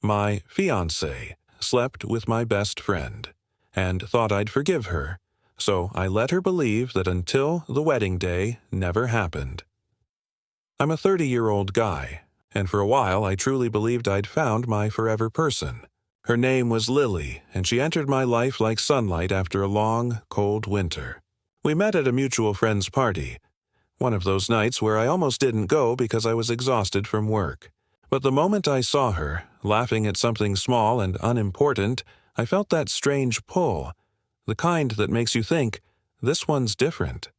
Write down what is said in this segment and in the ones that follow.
My fiancée slept with my best friend, and thought I'd forgive her, so I let her believe that until the wedding day never happened. I'm a 30-year-old guy, and for a while I truly believed I'd found my forever person. Her name was Lily, and she entered my life like sunlight after a long, cold winter. We met at a mutual friend's party, one of those nights where I almost didn't go because I was exhausted from work. But the moment I saw her, laughing at something small and unimportant, I felt that strange pull, the kind that makes you think, this one's different.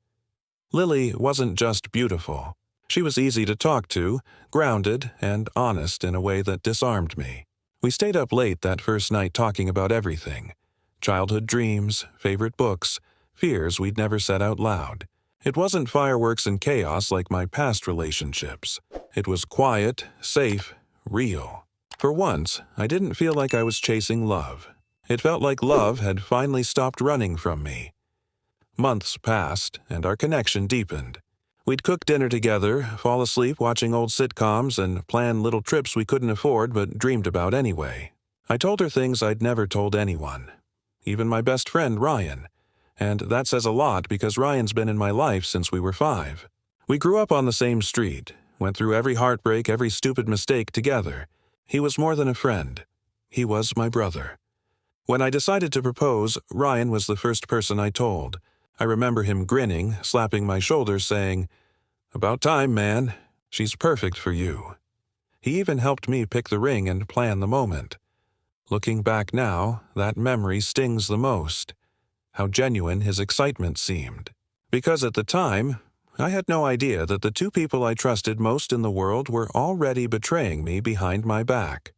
Lily wasn't just beautiful. She was easy to talk to, grounded, and honest in a way that disarmed me. We stayed up late that first night talking about everything: childhood dreams, favorite books, fears we'd never said out loud. It wasn't fireworks and chaos like my past relationships. It was quiet, safe, real. For once, I didn't feel like I was chasing love. It felt like love had finally stopped running from me. Months passed, and our connection deepened. We'd cook dinner together, fall asleep watching old sitcoms, and plan little trips we couldn't afford but dreamed about anyway. I told her things I'd never told anyone, even my best friend Ryan. And that says a lot because Ryan's been in my life since we were 5. We grew up on the same street, went through every heartbreak, every stupid mistake together. He was more than a friend. He was my brother. When I decided to propose, Ryan was the first person I told. I remember him grinning, slapping my shoulder, saying, "About time, man. She's perfect for you." He even helped me pick the ring and plan the moment. Looking back now, that memory stings the most. How genuine his excitement seemed. Because at the time, I had no idea that the 2 people I trusted most in the world were already betraying me behind my back.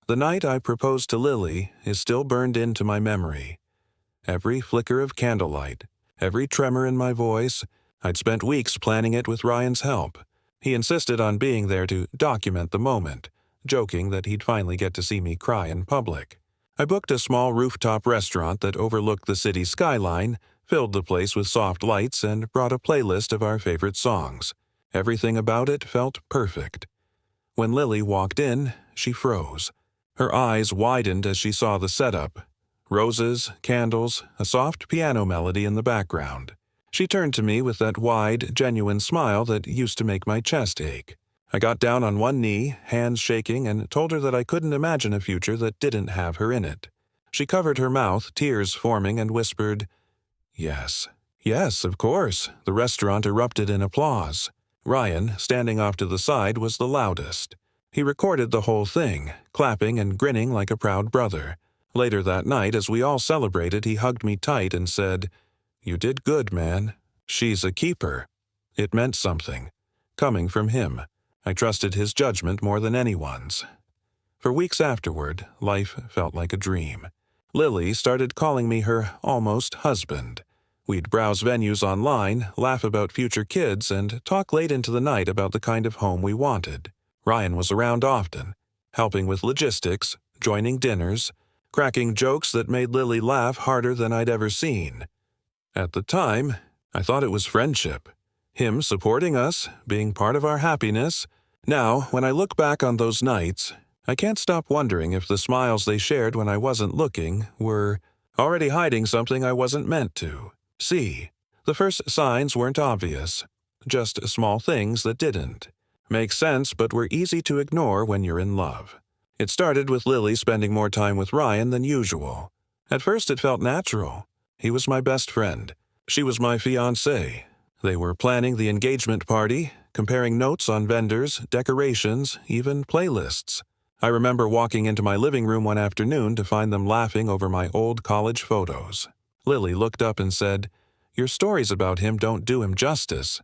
The night I proposed to Lily is still burned into my memory. Every flicker of candlelight, every tremor in my voice, I'd spent weeks planning it with Ryan's help. He insisted on being there to document the moment, joking that he'd finally get to see me cry in public. I booked a small rooftop restaurant that overlooked the city skyline, filled the place with soft lights, and brought a playlist of our favorite songs. Everything about it felt perfect. When Lily walked in, she froze. Her eyes widened as she saw the setup: roses, candles, a soft piano melody in the background. She turned to me with that wide, genuine smile that used to make my chest ache. I got down on one knee, hands shaking, and told her that I couldn't imagine a future that didn't have her in it. She covered her mouth, tears forming, and whispered, "Yes. Yes, of course." The restaurant erupted in applause. Ryan, standing off to the side, was the loudest. He recorded the whole thing, clapping and grinning like a proud brother. Later that night, as we all celebrated, he hugged me tight and said, "You did good, man. She's a keeper." It meant something, coming from him. I trusted his judgment more than anyone's. For weeks afterward, life felt like a dream. Lily started calling me her almost husband. We'd browse venues online, laugh about future kids, and talk late into the night about the kind of home we wanted. Ryan was around often, helping with logistics, joining dinners, cracking jokes that made Lily laugh harder than I'd ever seen. At the time, I thought it was friendship. Him supporting us, being part of our happiness. Now, when I look back on those nights, I can't stop wondering if the smiles they shared when I wasn't looking were already hiding something I wasn't meant to see. The first signs weren't obvious, just small things that didn't make sense but were easy to ignore when you're in love. It started with Lily spending more time with Ryan than usual. At first it felt natural. He was my best friend. She was my fiancée. They were planning the engagement party, comparing notes on vendors, decorations, even playlists. I remember walking into my living room one afternoon to find them laughing over my old college photos. Lily looked up and said, "Your stories about him don't do him justice."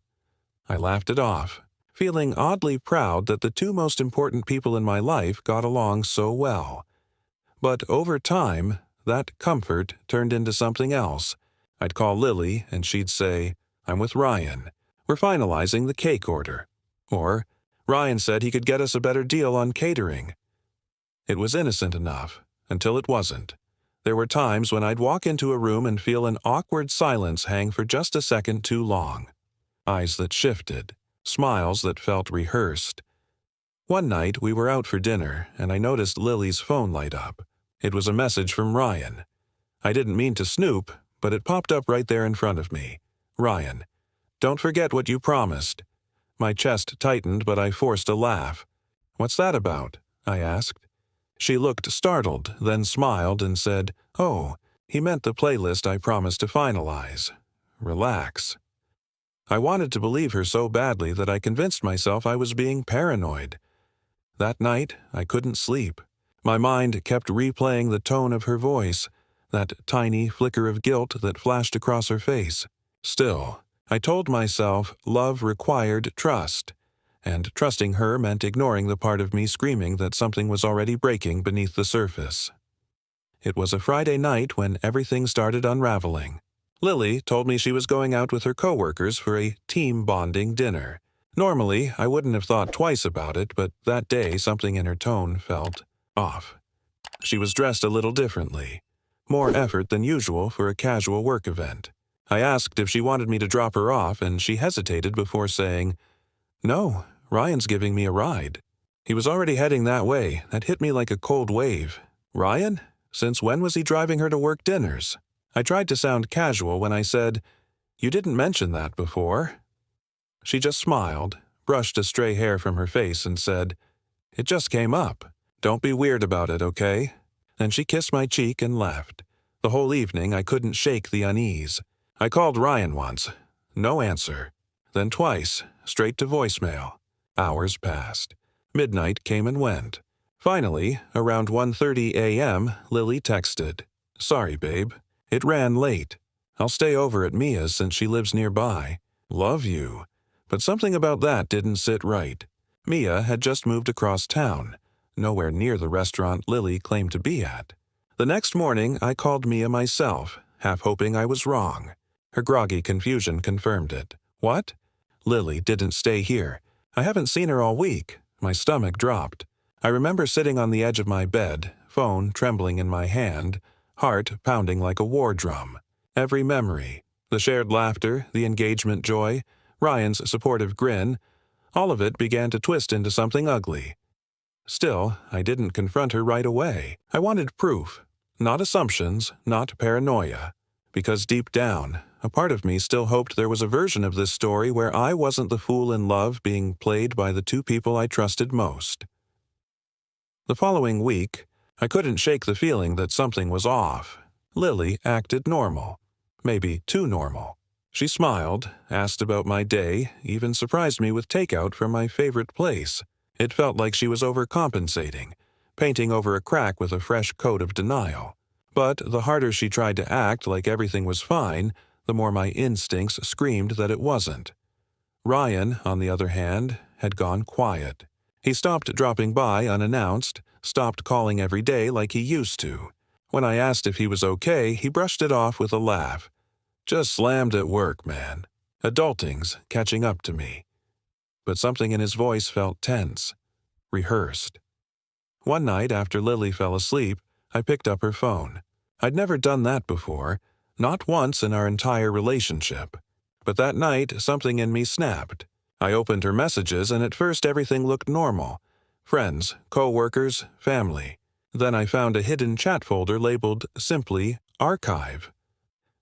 I laughed it off, feeling oddly proud that the 2 most important people in my life got along so well. But over time, that comfort turned into something else. I'd call Lily and she'd say, "I'm with Ryan. We're finalizing the cake order." Or, "Ryan said he could get us a better deal on catering." It was innocent enough, until it wasn't. There were times when I'd walk into a room and feel an awkward silence hang for just a second too long. Eyes that shifted, smiles that felt rehearsed. One night, we were out for dinner, and I noticed Lily's phone light up. It was a message from Ryan. I didn't mean to snoop, but it popped up right there in front of me. Ryan, don't forget what you promised. My chest tightened, but I forced a laugh. What's that about? I asked. She looked startled, then smiled and said, Oh, he meant the playlist I promised to finalize. Relax. I wanted to believe her so badly that I convinced myself I was being paranoid. That night, I couldn't sleep. My mind kept replaying the tone of her voice, that tiny flicker of guilt that flashed across her face. Still, I told myself love required trust, and trusting her meant ignoring the part of me screaming that something was already breaking beneath the surface. It was a Friday night when everything started unraveling. Lily told me she was going out with her coworkers for a team bonding dinner. Normally, I wouldn't have thought twice about it, but that day something in her tone felt off. She was dressed a little differently. More effort than usual for a casual work event. I asked if she wanted me to drop her off, and she hesitated before saying, No, Ryan's giving me a ride. He was already heading that way. That hit me like a cold wave. Ryan? Since when was he driving her to work dinners? I tried to sound casual when I said, You didn't mention that before. She just smiled, brushed a stray hair from her face, and said, It just came up. Don't be weird about it, okay? Then she kissed my cheek and left. The whole evening I couldn't shake the unease. I called Ryan once. No answer. Then twice, straight to voicemail. Hours passed. Midnight came and went. Finally, around 1:30 a.m., Lily texted, Sorry, babe. It ran late. I'll stay over at Mia's since she lives nearby. Love you. But something about that didn't sit right. Mia had just moved across town, nowhere near the restaurant Lily claimed to be at. The next morning, I called Mia myself, half hoping I was wrong. Her groggy confusion confirmed it. What? Lily didn't stay here. I haven't seen her all week. My stomach dropped. I remember sitting on the edge of my bed, phone trembling in my hand, heart pounding like a war drum. Every memory, the shared laughter, the engagement joy, Ryan's supportive grin, all of it began to twist into something ugly. Still, I didn't confront her right away. I wanted proof, not assumptions, not paranoia. Because deep down, a part of me still hoped there was a version of this story where I wasn't the fool in love being played by the two people I trusted most. The following week, I couldn't shake the feeling that something was off. Lily acted normal. Maybe too normal. She smiled, asked about my day, even surprised me with takeout from my favorite place. It felt like she was overcompensating, painting over a crack with a fresh coat of denial. But the harder she tried to act like everything was fine, the more my instincts screamed that it wasn't. Ryan, on the other hand, had gone quiet. He stopped dropping by unannounced, stopped calling every day like he used to. When I asked if he was okay, he brushed it off with a laugh. Just slammed at work, man. Adulting's catching up to me. But something in his voice felt tense, rehearsed. One night after Lily fell asleep, I picked up her phone. I'd never done that before, not once in our entire relationship. But that night, something in me snapped. I opened her messages, and at first everything looked normal. Friends, co-workers, family. Then I found a hidden chat folder labeled simply Archive.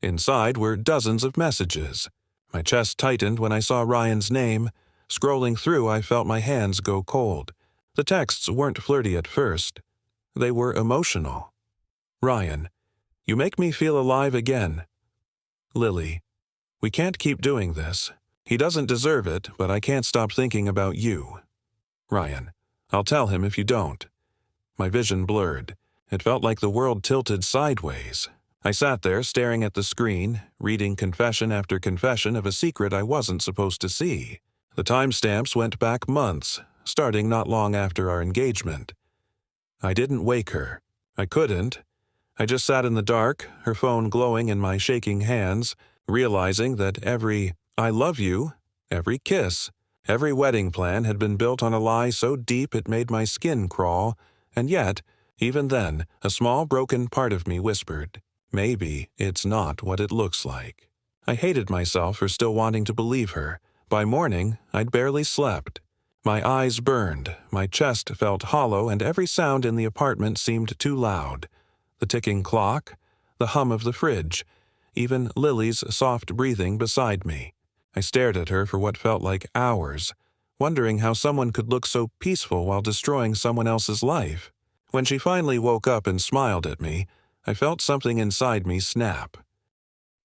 Inside were dozens of messages. My chest tightened when I saw Ryan's name. Scrolling through, I felt my hands go cold. The texts weren't flirty at first. They were emotional. Ryan, you make me feel alive again. Lily, we can't keep doing this. He doesn't deserve it, but I can't stop thinking about you. Ryan, I'll tell him if you don't. My vision blurred. It felt like the world tilted sideways. I sat there staring at the screen, reading confession after confession of a secret I wasn't supposed to see. The timestamps went back months, starting not long after our engagement. I didn't wake her. I couldn't. I just sat in the dark, her phone glowing in my shaking hands, realizing that every I love you, every kiss, every wedding plan had been built on a lie so deep it made my skin crawl, and yet, even then, a small broken part of me whispered, maybe it's not what it looks like. I hated myself for still wanting to believe her. By morning, I'd barely slept. My eyes burned, my chest felt hollow, and every sound in the apartment seemed too loud. The ticking clock, the hum of the fridge, even Lily's soft breathing beside me. I stared at her for what felt like hours, wondering how someone could look so peaceful while destroying someone else's life. When she finally woke up and smiled at me, I felt something inside me snap.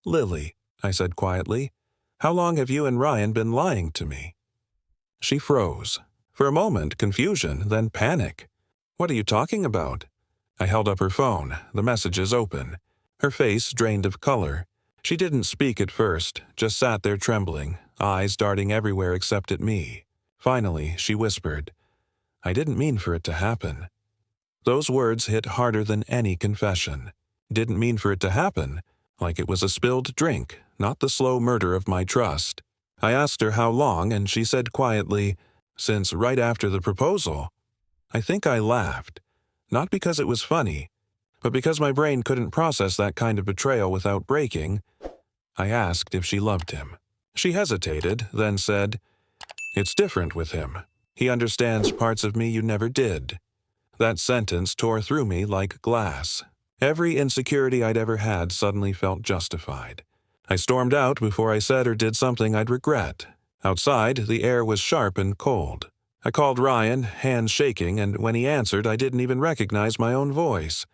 "Lily," I said quietly, "how long have you and Ryan been lying to me?" She froze. For a moment, confusion, then panic. "What are you talking about?" I held up her phone, the messages open. Her face drained of color. She didn't speak at first, just sat there trembling, eyes darting everywhere except at me. Finally, she whispered, "I didn't mean for it to happen." Those words hit harder than any confession. Didn't mean for it to happen, like it was a spilled drink, not the slow murder of my trust. I asked her how long, and she said quietly, "Since right after the proposal." I think I laughed, not because it was funny, but because my brain couldn't process that kind of betrayal without breaking. I asked if she loved him. She hesitated, then said, "It's different with him. He understands parts of me you never did." That sentence tore through me like glass. Every insecurity I'd ever had suddenly felt justified. I stormed out before I said or did something I'd regret. Outside, the air was sharp and cold. I called Ryan, hands shaking, and when he answered, I didn't even recognize my own voice.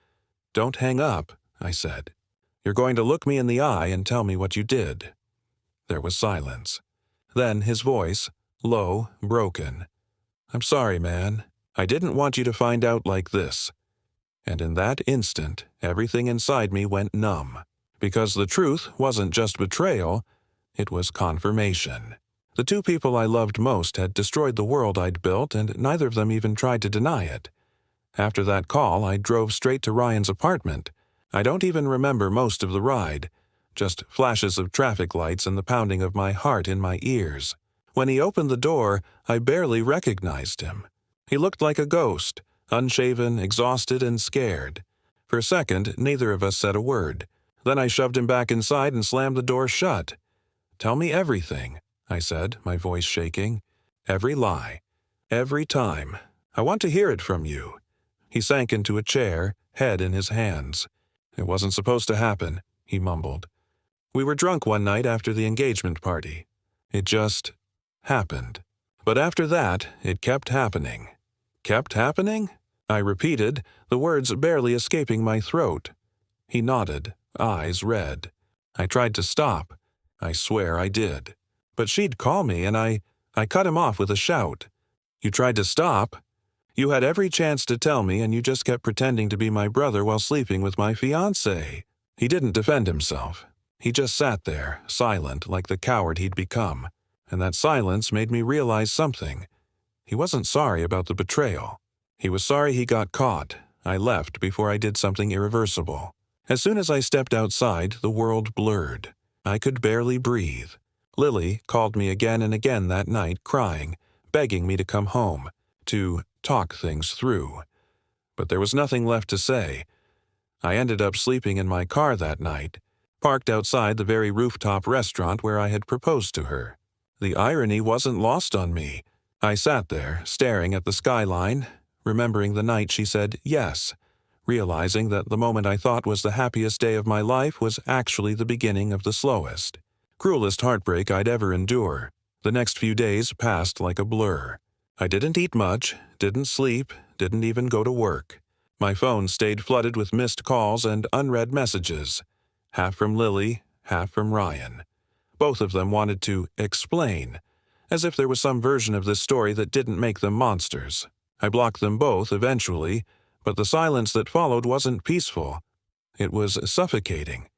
"Don't hang up," I said. "You're going to look me in the eye and tell me what you did." There was silence. Then his voice, low, broken. "I'm sorry, man. I didn't want you to find out like this." And in that instant, everything inside me went numb. Because the truth wasn't just betrayal, it was confirmation. The two people I loved most had destroyed the world I'd built, and neither of them even tried to deny it. After that call, I drove straight to Ryan's apartment. I don't even remember most of the ride, just flashes of traffic lights and the pounding of my heart in my ears. When he opened the door, I barely recognized him. He looked like a ghost, unshaven, exhausted, and scared. For a second, neither of us said a word. Then I shoved him back inside and slammed the door shut. "Tell me everything," I said, my voice shaking. "Every lie. Every time. I want to hear it from you." He sank into a chair, head in his hands. "It wasn't supposed to happen," he mumbled. "We were drunk one night after the engagement party. It just happened. But after that, it kept happening." "Kept happening?" I repeated, the words barely escaping my throat. He nodded, eyes red. I tried to stop. I swear I did. But she'd call me, and I cut him off with a shout. "You tried to stop? You had every chance to tell me, and you just kept pretending to be my brother while sleeping with my fiancée." He didn't defend himself. He just sat there, silent, like the coward he'd become. And that silence made me realize something. He wasn't sorry about the betrayal. He was sorry he got caught. I left before I did something irreversible. As soon as I stepped outside, the world blurred. I could barely breathe. Lily called me again and again that night, crying, begging me to come home, to talk things through. But there was nothing left to say. I ended up sleeping in my car that night, parked outside the very rooftop restaurant where I had proposed to her. The irony wasn't lost on me. I sat there, staring at the skyline, remembering the night she said yes, realizing that the moment I thought was the happiest day of my life was actually the beginning of the slowest, cruelest heartbreak I'd ever endure. The next few days passed like a blur. I didn't eat much, didn't sleep, didn't even go to work. My phone stayed flooded with missed calls and unread messages, half from Lily, half from Ryan. Both of them wanted to explain, as if there was some version of this story that didn't make them monsters. I blocked them both eventually, but the silence that followed wasn't peaceful. It was suffocating.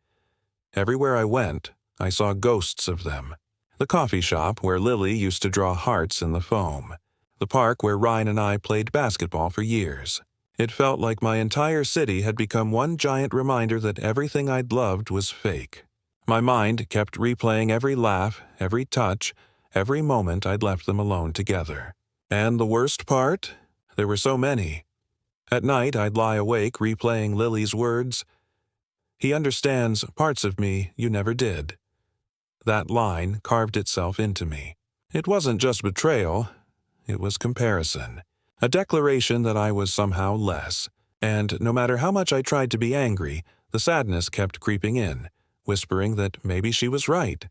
Everywhere I went, I saw ghosts of them. The coffee shop where Lily used to draw hearts in the foam. The park where Ryan and I played basketball for years. It felt like my entire city had become one giant reminder that everything I'd loved was fake. My mind kept replaying every laugh, every touch, every moment I'd left them alone together. And the worst part? There were so many. At night, I'd lie awake replaying Lily's words. "He understands parts of me you never did." That line carved itself into me. It wasn't just betrayal. it was comparison. A declaration that I was somehow less. And no matter how much I tried to be angry, the sadness kept creeping in, whispering that maybe she was right.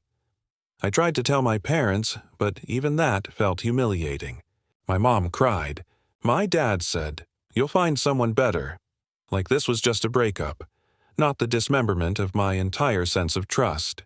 I tried to tell my parents, but even that felt humiliating. My mom cried. My dad said, "You'll find someone better." Like this was just a breakup, not the dismemberment of my entire sense of trust.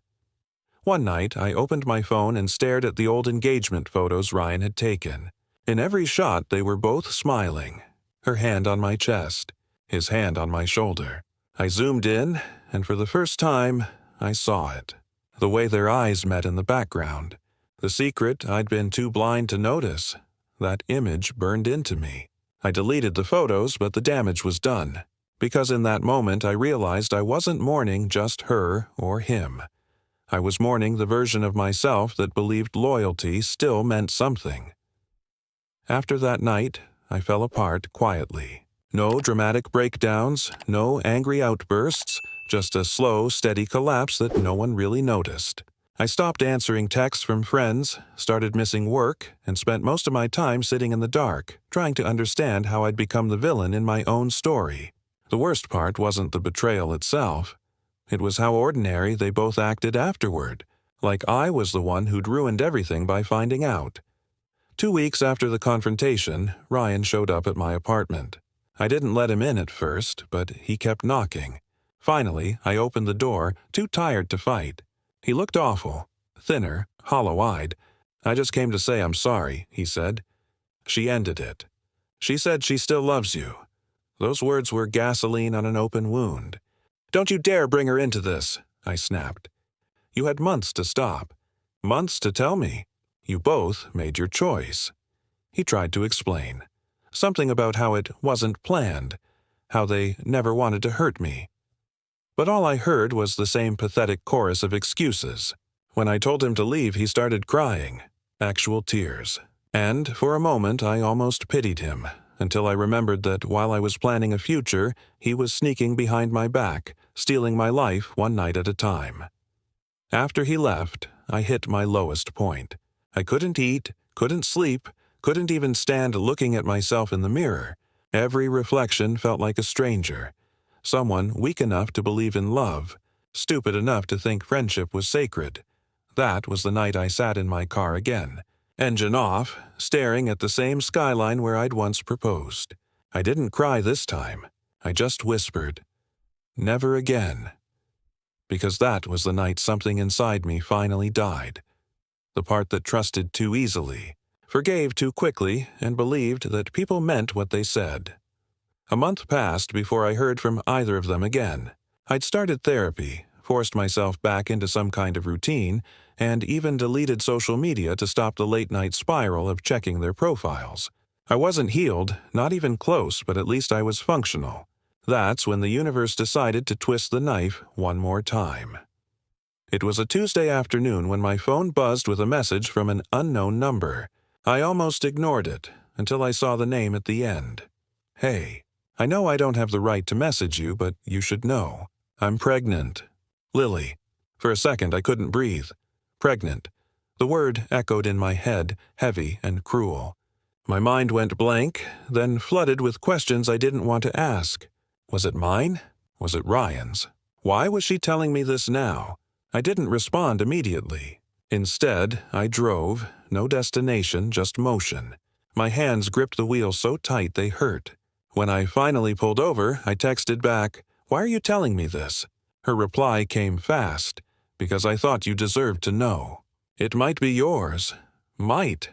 One night, I opened my phone and stared at the old engagement photos Ryan had taken. In every shot, they were both smiling, her hand on my chest, his hand on my shoulder. I zoomed in, and for the first time, I saw it. The way their eyes met in the background. The secret I'd been too blind to notice. That image burned into me. I deleted the photos, but the damage was done. Because in that moment I realized I wasn't mourning just her or him. I was mourning the version of myself that believed loyalty still meant something. After that night, I fell apart quietly. No dramatic breakdowns, no angry outbursts, just a slow, steady collapse that no one really noticed. I stopped answering texts from friends, started missing work, and spent most of my time sitting in the dark, trying to understand how I'd become the villain in my own story. The worst part wasn't the betrayal itself. It was how ordinary they both acted afterward, like I was the one who'd ruined everything by finding out. 2 weeks after the confrontation, Ryan showed up at my apartment. I didn't let him in at first, but he kept knocking. Finally, I opened the door, too tired to fight. He looked awful, thinner, hollow-eyed. "I just came to say I'm sorry," he said. She ended it. "She said she still loves you." Those words were gasoline on an open wound. "Don't you dare bring her into this," I snapped. "You had months to stop. Months to tell me. You both made your choice." He tried to explain. Something about how it wasn't planned, how they never wanted to hurt me. But all I heard was the same pathetic chorus of excuses. When I told him to leave, he started crying. Actual tears. And for a moment, I almost pitied him, until I remembered that while I was planning a future, he was sneaking behind my back, stealing my life one night at a time. After he left, I hit my lowest point. I couldn't eat, couldn't sleep, couldn't even stand looking at myself in the mirror. Every reflection felt like a stranger. Someone weak enough to believe in love, stupid enough to think friendship was sacred. That was the night I sat in my car again, engine off, staring at the same skyline where I'd once proposed. I didn't cry this time. I just whispered, "Never again." Because that was the night something inside me finally died. The part that trusted too easily, forgave too quickly, and believed that people meant what they said. A month passed before I heard from either of them again. I'd started therapy, forced myself back into some kind of routine, and even deleted social media to stop the late-night spiral of checking their profiles. I wasn't healed, not even close, but at least I was functional. That's when the universe decided to twist the knife one more time. It was a Tuesday afternoon when my phone buzzed with a message from an unknown number. I almost ignored it until I saw the name at the end. "Hey, I know I don't have the right to message you, but you should know. I'm pregnant. Lily." For a second I couldn't breathe. Pregnant. The word echoed in my head, heavy and cruel. My mind went blank, then flooded with questions I didn't want to ask. Was it mine? Was it Ryan's? Why was she telling me this now? I didn't respond immediately. Instead, I drove, no destination, just motion. My hands gripped the wheel so tight they hurt. When I finally pulled over, I texted back, "Why are you telling me this?" Her reply came fast, "Because I thought you deserved to know. It might be yours. Might."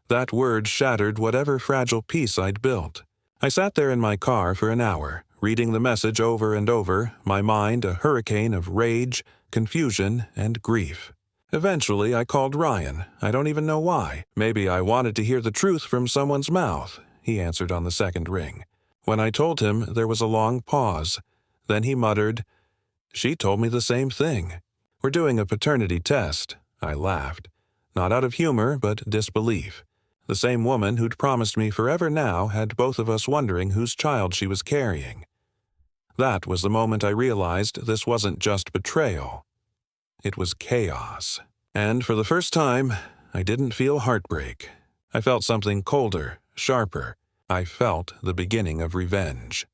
That word shattered whatever fragile peace I'd built. I sat there in my car for an hour, reading the message over and over, my mind a hurricane of rage, confusion, and grief. Eventually, I called Ryan. I don't even know why. Maybe I wanted to hear the truth from someone's mouth. He answered on the second ring. When I told him, there was a long pause. Then he muttered, "She told me the same thing. We're doing a paternity test." I laughed. Not out of humor, but disbelief. The same woman who'd promised me forever now had both of us wondering whose child she was carrying. That was the moment I realized this wasn't just betrayal. It was chaos. And for the first time, I didn't feel heartbreak. I felt something colder, sharper. I felt the beginning of revenge.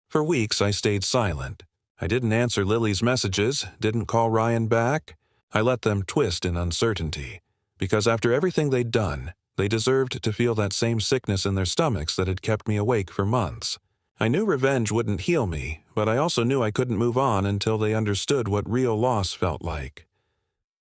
For weeks I stayed silent. I didn't answer Lily's messages, didn't call Ryan back. I let them twist in uncertainty, because after everything they'd done, they deserved to feel that same sickness in their stomachs that had kept me awake for months. I knew revenge wouldn't heal me, but I also knew I couldn't move on until they understood what real loss felt like.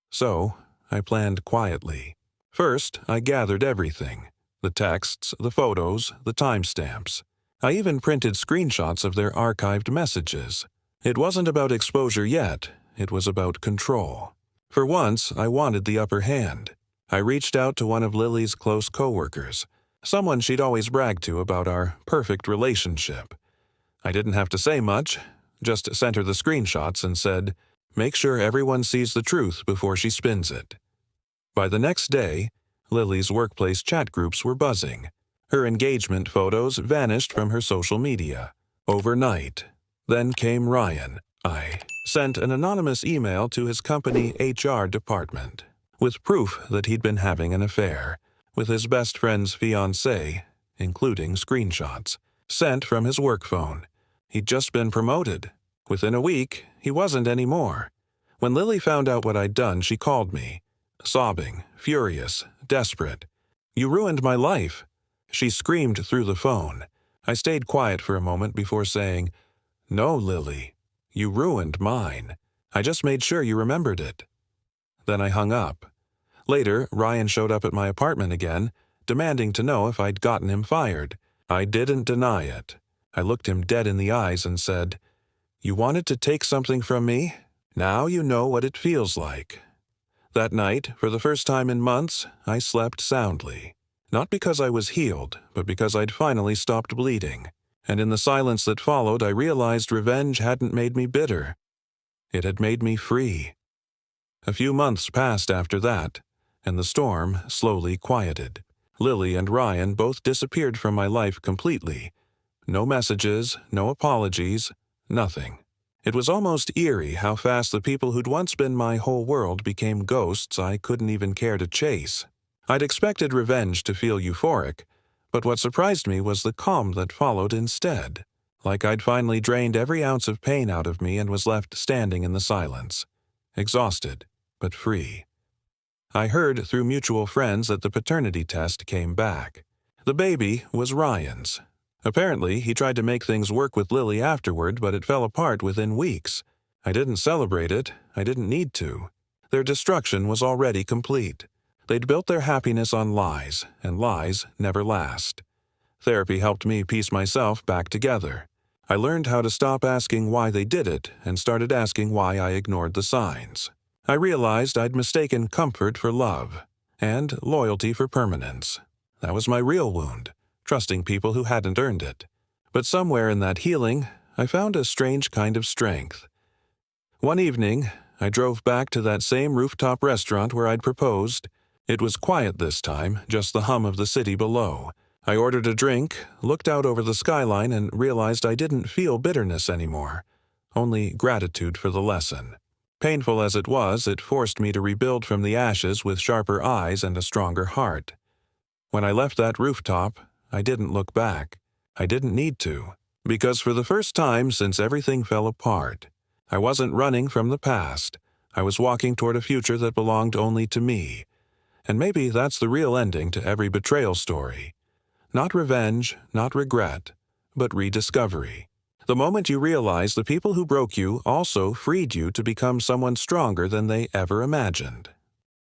So, I planned quietly. First, I gathered everything: the texts, the photos, the timestamps. I even printed screenshots of their archived messages. It wasn't about exposure yet, it was about control. For once, I wanted the upper hand. I reached out to one of Lily's close coworkers, someone she'd always bragged to about our perfect relationship. I didn't have to say much, just sent her the screenshots and said, "Make sure everyone sees the truth before she spins it." By the next day, Lily's workplace chat groups were buzzing. Her engagement photos vanished from her social media. Overnight. Then came Ryan. I sent an anonymous email to his company HR department, with proof that he'd been having an affair with his best friend's fiancée, including screenshots, sent from his work phone. He'd just been promoted. Within a week, he wasn't anymore. When Lily found out what I'd done, she called me, sobbing, furious, desperate. "You ruined my life." She screamed through the phone. I stayed quiet for a moment before saying, "No, Lily, you ruined mine. I just made sure you remembered it." Then I hung up. Later, Ryan showed up at my apartment again, demanding to know if I'd gotten him fired. I didn't deny it. I looked him dead in the eyes and said, "You wanted to take something from me? Now you know what it feels like." That night, for the first time in months, I slept soundly. Not because I was healed, but because I'd finally stopped bleeding. And in the silence that followed, I realized revenge hadn't made me bitter. It had made me free. A few months passed after that, and the storm slowly quieted. Lily and Ryan both disappeared from my life completely. No messages, no apologies, nothing. It was almost eerie how fast the people who'd once been my whole world became ghosts I couldn't even care to chase. I'd expected revenge to feel euphoric, but what surprised me was the calm that followed instead, like I'd finally drained every ounce of pain out of me and was left standing in the silence, exhausted, but free. I heard through mutual friends that the paternity test came back. The baby was Ryan's. Apparently, he tried to make things work with Lily afterward, but it fell apart within weeks. I didn't celebrate it. I didn't need to. Their destruction was already complete. They'd built their happiness on lies, and lies never last. Therapy helped me piece myself back together. I learned how to stop asking why they did it and started asking why I ignored the signs. I realized I'd mistaken comfort for love, and loyalty for permanence. That was my real wound, trusting people who hadn't earned it. But somewhere in that healing, I found a strange kind of strength. One evening, I drove back to that same rooftop restaurant where I'd proposed. It was quiet this time, just the hum of the city below. I ordered a drink, looked out over the skyline, and realized I didn't feel bitterness anymore, only gratitude for the lesson. Painful as it was, it forced me to rebuild from the ashes with sharper eyes and a stronger heart. When I left that rooftop, I didn't look back. I didn't need to, because for the first time since everything fell apart, I wasn't running from the past. I was walking toward a future that belonged only to me. And maybe that's the real ending to every betrayal story. Not revenge, not regret, but rediscovery. The moment you realize the people who broke you also freed you to become someone stronger than they ever imagined.